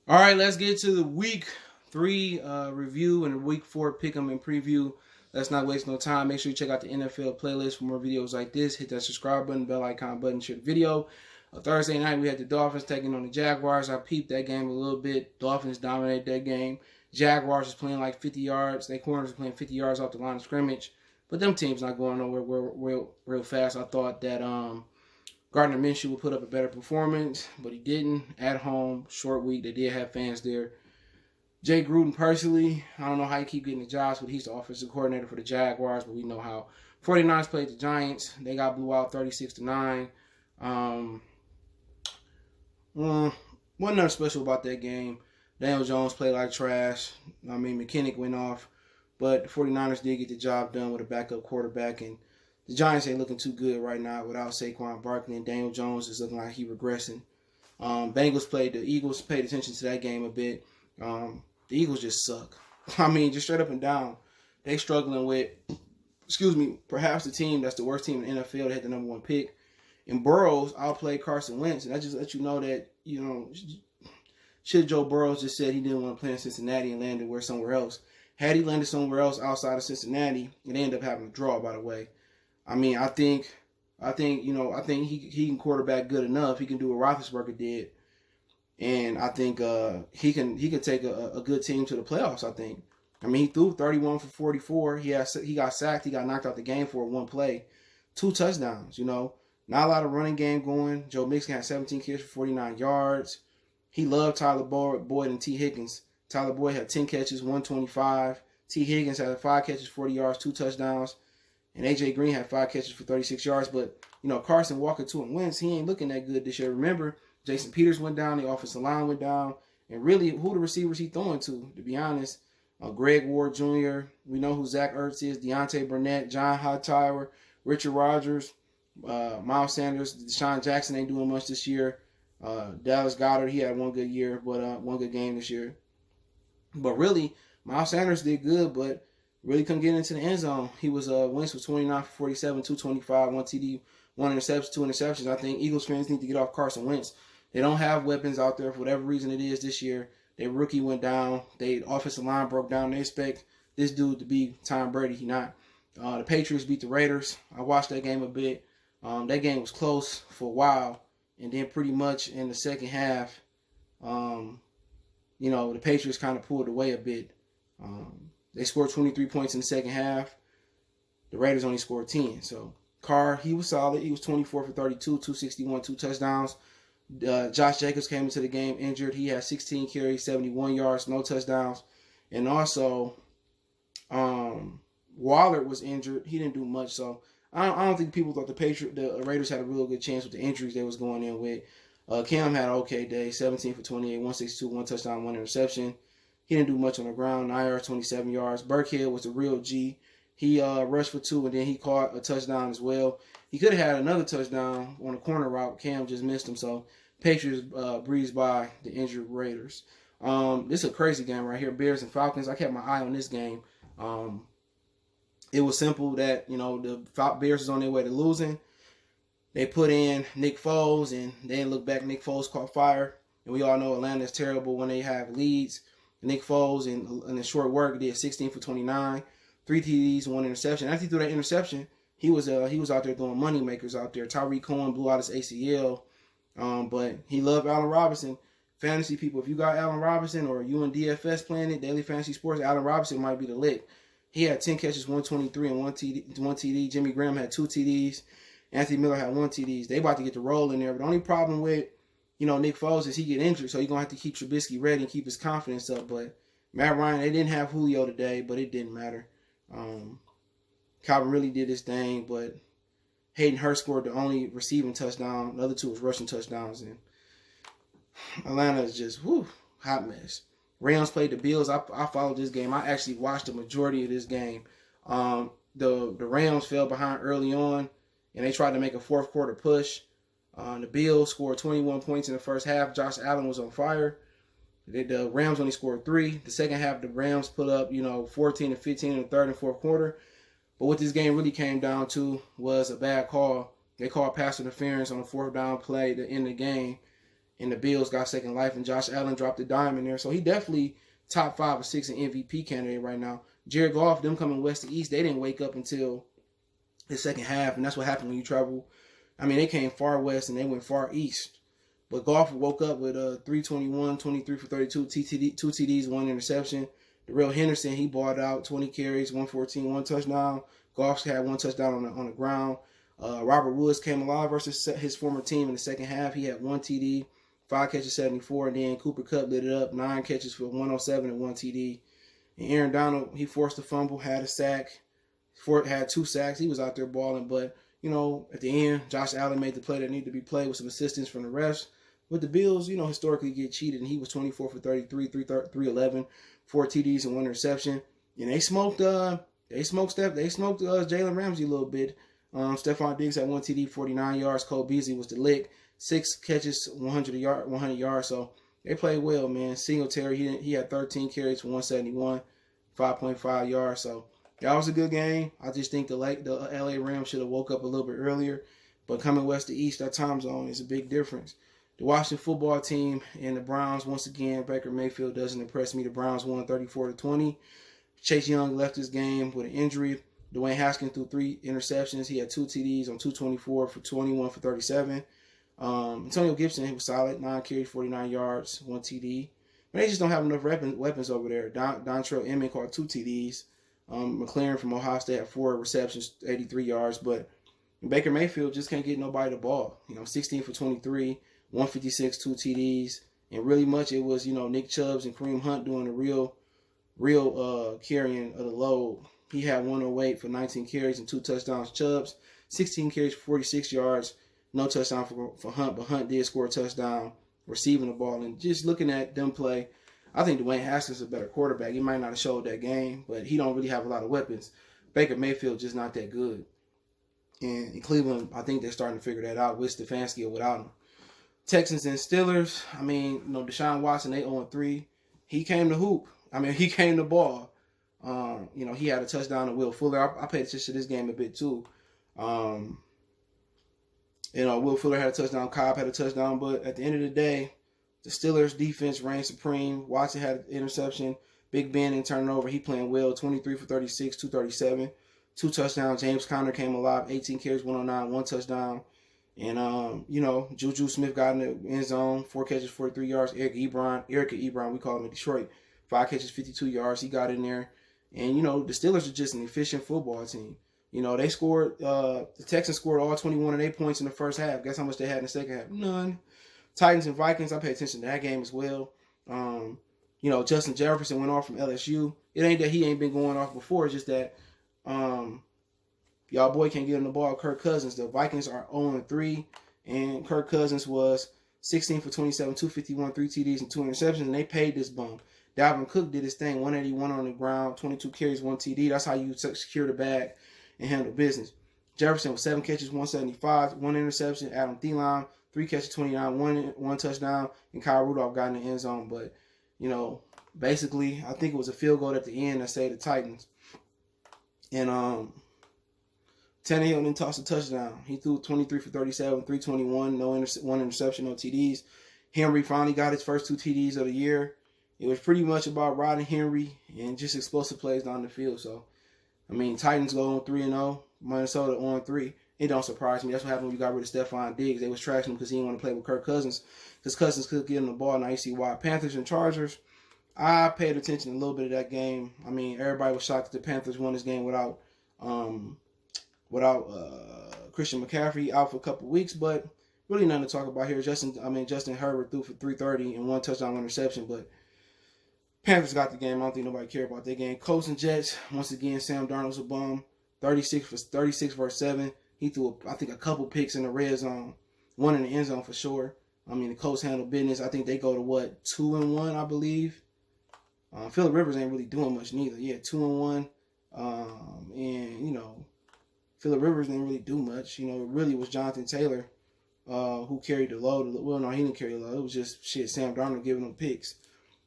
All right, let's get to the week 3 review and week 4 pick 'em and preview. Let's not waste no time. Make sure you check out the NFL playlist for more videos like this. Hit that subscribe button, bell icon button, share the video. Thursday night, we had the Dolphins taking on the Jaguars. I peeped that game a little bit. Dolphins dominated that game. Jaguars was playing like 50 yards. Their corners were playing 50 yards off the line of scrimmage. But them teams not going nowhere real fast. I thought that Gardner Minshew would put up a better performance, but he didn't. At home, short week, they did have fans there. Jay Gruden, personally, I don't know how he keep getting the jobs, but he's the offensive coordinator for the Jaguars, but we know how 49ers played the Giants. They got blew out 36-9. Wasn't nothing special about that game. Daniel Jones played like trash. I mean, McKinnick went off, but the 49ers did get the job done with a backup quarterback, and the Giants ain't looking too good right now without Saquon Barkley, and Daniel Jones is looking like he regressing. The Eagles paid attention to that game a bit. The Eagles just suck. I mean, just straight up and down. They struggling with, perhaps the team that's the worst team in the NFL. They had the number 1 pick. And Burrows outplayed Carson Wentz. And that just lets you know that, should Joe Burrows just said he didn't want to play in Cincinnati and landed somewhere else. Had he landed somewhere else outside of Cincinnati, it ended up having a draw, by the way. I mean, I think he can quarterback good enough. He can do what Roethlisberger did, and I think he can take a good team to the playoffs. I think. I mean, he threw 31 for 44. He got sacked. He got knocked out the game for one play, 2 touchdowns. Not a lot of running game going. Joe Mixon had 17 carries for 49 yards. He loved Tyler Boyd and T. Higgins. Tyler Boyd had 10 catches, 125. T. Higgins had 5 catches, 40 yards, 2 touchdowns. And A.J. Green had 5 catches for 36 yards. But, Carson Walker, 2 and Wentz, he ain't looking that good this year. Remember, Jason Peters went down. The offensive line went down. And really, who the receivers he throwing to be honest? Greg Ward Jr., we know who Zach Ertz is, Deontay Burnett, John Hightower, Richard Rodgers, Miles Sanders. Deshaun Jackson ain't doing much this year. Dallas Goedert, he had one good year, but one good game this year. But really, Miles Sanders did good, but really couldn't get into the end zone. Wentz was 29 for 47, 225, 1 TD, 1 interception, 2 interceptions. I think Eagles fans need to get off Carson Wentz. They don't have weapons out there for whatever reason it is this year. Their rookie went down. Their offensive line broke down. They expect this dude to be Tom Brady. He not. The Patriots beat the Raiders. I watched that game a bit. That game was close for a while. And then pretty much in the second half, the Patriots kind of pulled away a bit. They scored 23 points in the second half. The Raiders only scored 10. So Carr, he was solid. He was 24 for 32, 261, 2 touchdowns. Josh Jacobs came into the game injured. He had 16 carries, 71 yards, no touchdowns. And also, Waller was injured. He didn't do much. So I don't think people thought the Raiders had a real good chance with the injuries they was going in with. Cam had an okay day, 17 for 28, 162, 1 touchdown, 1 interception. He didn't do much on the ground, 9 yards, 27 yards. Burkhead was the real G. He rushed for 2, and then he caught a touchdown as well. He could have had another touchdown on a corner route. Cam just missed him, so Patriots breezed by the injured Raiders. This is a crazy game right here, Bears and Falcons. I kept my eye on this game. It was simple that, the Bears was on their way to losing. They put in Nick Foles, and they didn't look back. Nick Foles caught fire. And we all know Atlanta's terrible when they have leads. Nick Foles, in a short work, did 16 for 29, 3 TDs, 1 interception. After he threw that interception, he was out there throwing money makers out there. Tyreek Cohen blew out his ACL, but he loved Allen Robinson. Fantasy people, if you got Allen Robinson or you in DFS playing it, Daily Fantasy Sports, Allen Robinson might be the lick. He had 10 catches, 123, and 1 TD. Jimmy Graham had 2 TDs. Anthony Miller had 1 TDs. They about to get the roll in there. But the only problem with Nick Foles is he get injured, so you're going to have to keep Trubisky ready and keep his confidence up. But Matt Ryan, they didn't have Julio today, but it didn't matter. Calvin really did his thing, but Hayden Hurst scored the only receiving touchdown. The other 2 was rushing touchdowns. And Atlanta is just, hot mess. Rams played the Bills. I followed this game. I actually watched the majority of this game. The Rams fell behind early on, and they tried to make a fourth quarter push. The Bills scored 21 points in the first half. Josh Allen was on fire. The Rams only scored 3. The second half, the Rams put up, 14 and 15 in the third and fourth quarter. But what this game really came down to was a bad call. They called pass interference on the 4th down play to end the game. and the Bills got second life, and Josh Allen dropped a dime in there. So he definitely top 5 or 6 in MVP candidate right now. Jared Goff, them coming west to east, they didn't wake up until the second half, and that's what happened when you travel. I mean, they came far west and they went far east. But Goff woke up with 321, 23 for 32, two TDs, 1 interception. Darrell Henderson, he balled out 20 carries, 114, 1 touchdown. Goff had 1 touchdown on the ground. Robert Woods came alive versus his former team in the second half. He had 1 TD, 5 catches, 74, and then Cooper Kupp lit it up, 9 catches for 107 and 1 TD. And Aaron Donald, he forced a fumble, had a sack, had 2 sacks. He was out there balling, but at the end, Josh Allen made the play that needed to be played with some assistance from the refs. With the Bills, historically get cheated, and he was 24 for 33, 311, 4 TDs and 1 interception. And they smoked Jalen Ramsey a little bit. Stephon Diggs had 1 TD, 49 yards. Cole Beasley was the lick, 6 catches, 100 yards. So they played well, man. Singletary, he had 13 carries for 171, 5.5 yards. So that was a good game. I just think the LA Rams should have woke up a little bit earlier. But coming west to east, that time zone is a big difference. The Washington football team and the Browns, once again, Baker Mayfield doesn't impress me. The Browns won 34-20. Chase Young left this game with an injury. Dwayne Haskins threw 3 interceptions. He had 2 TDs on 224 for 21 for 37. Antonio Gibson, he was solid, 9 carries, 49 yards, 1 TD. But they just don't have enough weapons over there. Dontrell Inman caught 2 TDs. McLaren from Ohio State had 4 receptions, 83 yards. But Baker Mayfield just can't get nobody the ball. 16 for 23. 156, 2 TDs, and really much it was, Nick Chubbs and Kareem Hunt doing the real carrying of the load. He had 108 for 19 carries and 2 touchdowns. Chubbs, 16 carries for 46 yards, no touchdown for Hunt, but Hunt did score a touchdown receiving the ball. And just looking at them play, I think Dwayne Haskins is a better quarterback. He might not have showed that game, but he don't really have a lot of weapons. Baker Mayfield just not that good. And in Cleveland, I think they're starting to figure that out with Stefanski or without him. Texans and Steelers, Deshaun Watson, they 0-3. He came to hoop. He came to ball. He had a touchdown to Will Fuller. I paid attention to this game a bit too. Will Fuller had a touchdown. Cobb had a touchdown. But at the end of the day, the Steelers defense reigned supreme. Watson had an interception. Big Ben didn't turn it over. He playing well. 23 for 36, 237. 2 touchdowns. James Conner came alive. 18 carries, 109, 1 touchdown. And, Juju Smith got in the end zone, 4 catches, 43 yards. Erica Ebron, we call him in Detroit, 5 catches, 52 yards. He got in there. And, the Steelers are just an efficient football team. They scored, the Texans scored all 21 of their points in the first half. Guess how much they had in the second half? None. Titans and Vikings, I pay attention to that game as well. Justin Jefferson went off from LSU. It ain't that he ain't been going off before. It's just that, y'all boy can't get him the ball. Kirk Cousins. The Vikings are 0-3, and Kirk Cousins was 16 for 27, 251, 3 TDs, and 2 interceptions, and they paid this bum. Dalvin Cook did his thing, 181 on the ground, 22 carries, 1 TD. That's how you secure the bag and handle business. Jefferson with 7 catches, 175, 1 interception. Adam Thielen, 3 catches, 29, 1 touchdown, and Kyle Rudolph got in the end zone. But, basically, I think it was a field goal at the end that saved the Titans. And Tannehill didn't toss a touchdown. He threw 23 for 37, 321, 1 interception, no TDs. Henry finally got his first 2 TDs of the year. It was pretty much about riding Henry and just explosive plays down the field. So, Titans go on 3-0. Minnesota on 3. It don't surprise me. That's what happened when you got rid of Stephon Diggs. They was trashing him because he didn't want to play with Kirk Cousins. Because Cousins could get him the ball. Now you see why. Panthers and Chargers. I paid attention to a little bit of that game. Everybody was shocked that the Panthers won this game without Christian McCaffrey out for a couple weeks, but really nothing to talk about here. Justin Herbert threw for 330 and 1 touchdown, 1 interception, but Panthers got the game. I don't think nobody cared about that game. Colts and Jets, once again, Sam Darnold's a bum. 36 versus 7. He threw, I think, a couple picks in the red zone. 1 in the end zone for sure. The Colts handle business. I think they go to, 2-1, I believe. Phillip Rivers ain't really doing much neither. Yeah, 2-1. Phillip Rivers didn't really do much. It really was Jonathan Taylor who carried the load. Well, no, he didn't carry the load. It was just, Sam Darnold giving them picks.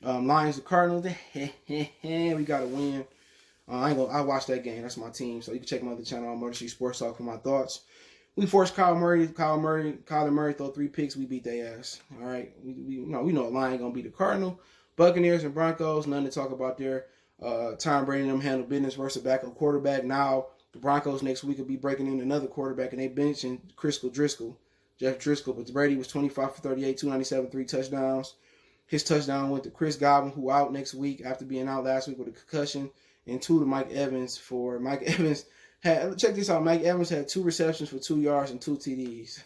Lions and Cardinals, we got to win. I watched that game. That's my team. So you can check my other channel on Murder Street Sports Talk for my thoughts. We forced Kyler Murray throw 3 picks. We beat their ass. All right, we know a Lion gonna beat the Cardinal, Buccaneers and Broncos. Nothing to talk about there. Tom Brady and them handle business versus backup quarterback. Now the Broncos next week will be breaking in another quarterback, and they benching Jeff Driscoll. But Brady was 25 for 38, 297, 3 touchdowns. His touchdown went to Chris Godwin, who out next week after being out last week with a concussion, and 2 to Mike Evans. For Mike Evans check this out. Mike Evans had 2 receptions for 2 yards and 2 TDs.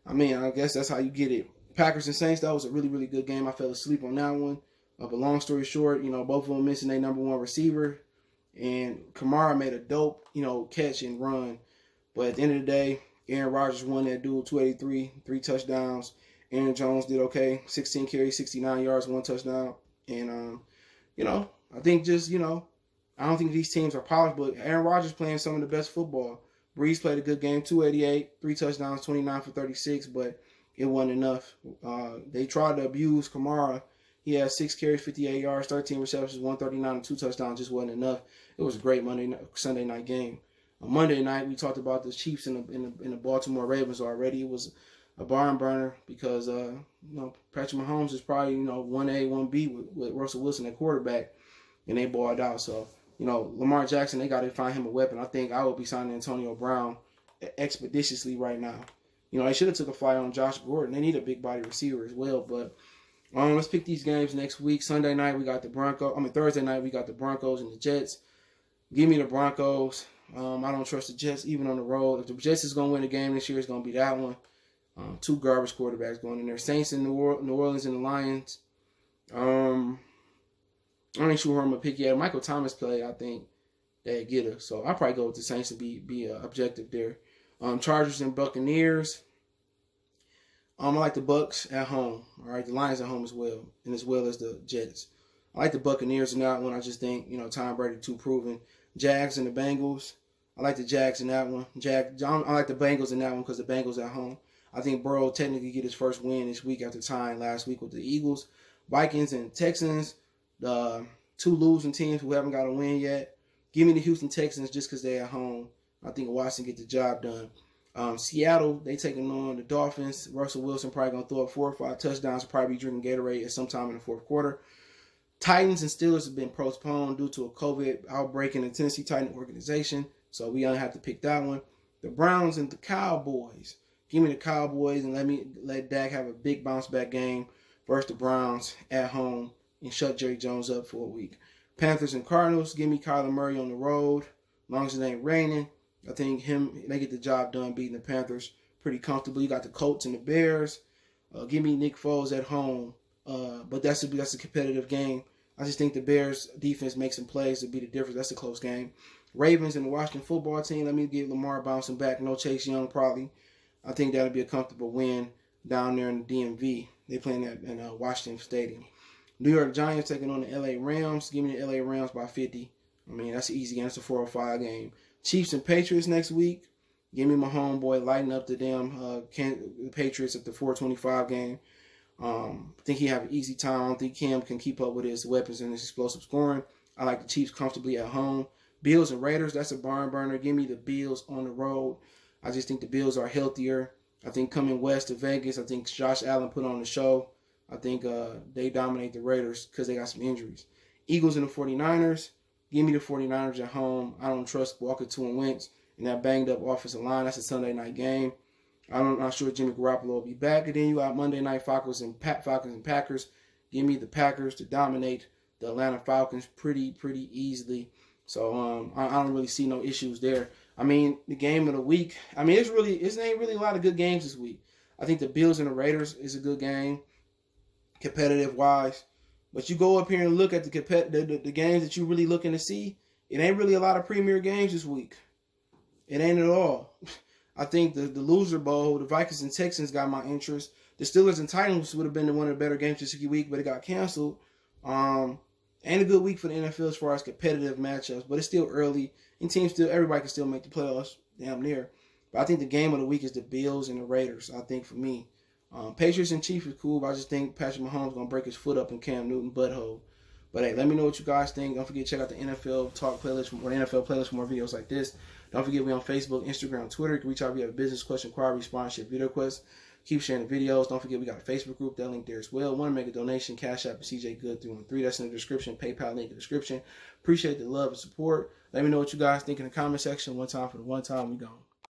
I mean, I guess that's how you get it. Packers and Saints, that was a really, really good game. I fell asleep on that one. But long story short, both of them missing their number 1 receiver. And Kamara made a dope, catch and run. But at the end of the day, Aaron Rodgers won that duel, 283, 3 touchdowns. Aaron Jones did okay, 16 carries, 69 yards, 1 touchdown. And, I think just, I don't think these teams are polished, but Aaron Rodgers playing some of the best football. Breeze played a good game, 288, 3 touchdowns, 29 for 36, but it wasn't enough. They tried to abuse Kamara. He had 6 carries, 58 yards, 13 receptions, 139, and 2 touchdowns. Just wasn't enough. It was a great Sunday night game. On Monday night, we talked about the Chiefs and the Baltimore Ravens already. It was a barn burner because Patrick Mahomes is probably 1A, 1B with Russell Wilson at quarterback, and they balled out. So Lamar Jackson, they got to find him a weapon. I think I would be signing Antonio Brown expeditiously right now. They should have took a flyer on Josh Gordon. They need a big body receiver as well. But let's pick these games next week. Thursday night we got the Broncos and the Jets. Give me the Broncos. I don't trust the Jets even on the road. If the Jets is going to win the game this year, it's going to be that one. 2 garbage quarterbacks going in there. Saints in New Orleans and the Lions. I ain't sure who I'm going to pick yet. Michael Thomas play, I think they get her. So I'll probably go with the Saints and be objective there. Chargers and Buccaneers. I like the Bucks at home. All right, the Lions at home as well, and as well as the Jets. I like the Buccaneers in that one. I just think Tom Brady too proven. Jags and the Bengals. I like the Jags in that one. I like the Bengals in that one because the Bengals at home. I think Burrow technically get his first win this week after tying last week with the Eagles. Vikings and Texans. The 2 losing teams who haven't got a win yet. Give me the Houston Texans just because they're at home. I think Washington get the job done. Seattle, they taking on the Dolphins. Russell Wilson probably going to throw up 4 or 5 touchdowns. Probably be drinking Gatorade at some time in the 4th quarter. Titans and Steelers have been postponed due to a COVID outbreak in the Tennessee Titan organization. So we only have to pick that one. The Browns and the Cowboys. Give me the Cowboys and let Dak have a big bounce back game versus the Browns at home and shut Jerry Jones up for a week. Panthers and Cardinals. Give me Kyler Murray on the road. As long as it ain't raining. I think they get the job done beating the Panthers pretty comfortably. You got the Colts and the Bears. Give me Nick Foles at home. But that's a competitive game. I just think the Bears defense makes some plays to be the difference. That's a close game. Ravens and the Washington football team. Let me get Lamar bouncing back. No Chase Young probably. I think that'll be a comfortable win down there in the DMV. They playing that in Washington Stadium. New York Giants taking on the LA Rams. Give me the LA Rams by 50. I mean, that's an easy game. It's a 405 game. Chiefs and Patriots next week. Give me my homeboy lighting up the damn Patriots at the 425 game. I think he have an easy time. I don't think Cam can keep up with his weapons and his explosive scoring. I like the Chiefs comfortably at home. Bills and Raiders, that's a barn burner. Give me the Bills on the road. I just think the Bills are healthier. I think coming west to Vegas, I think Josh Allen put on the show. I think they dominate the Raiders because they got some injuries. Eagles and the 49ers. Give me the 49ers at home. I don't trust Walker 2 and Wentz and that banged up offensive line. That's a Sunday night game. I'm not sure Jimmy Garoppolo will be back. And then you got Monday night Falcons and Packers. Give me the Packers to dominate the Atlanta Falcons pretty easily. So I don't really see no issues there. I mean, the game of the week. I mean, it ain't really a lot of good games this week. I think the Bills and the Raiders is a good game, competitive wise. But you go up here and look at the games that you're really looking to see. It ain't really a lot of premier games this week. It ain't at all. I think the loser bowl, the Vikings and Texans got my interest. The Steelers and Titans would have been one of the better games this week, but it got canceled. Ain't a good week for the NFL as far as competitive matchups, but it's still early. And everybody can still make the playoffs, damn near. But I think the game of the week is the Bills and the Raiders, I think, for me. Patriots and Chiefs is cool, but I just think Patrick Mahomes going to break his foot up in Cam Newton butthole. But hey, let me know what you guys think. Don't forget to check out the NFL Talk playlist or the NFL playlist for more videos like this. Don't forget we on Facebook, Instagram, Twitter. You can reach out if you have a business question, inquiry, sponsorship, video request. Keep sharing the videos. Don't forget we got a Facebook group, that link there as well. Want to make a donation, Cash App, CJ Good 313. That's in the description. PayPal link in the description. Appreciate the love and support. Let me know what you guys think in the comment section. One time for the one time. We gone.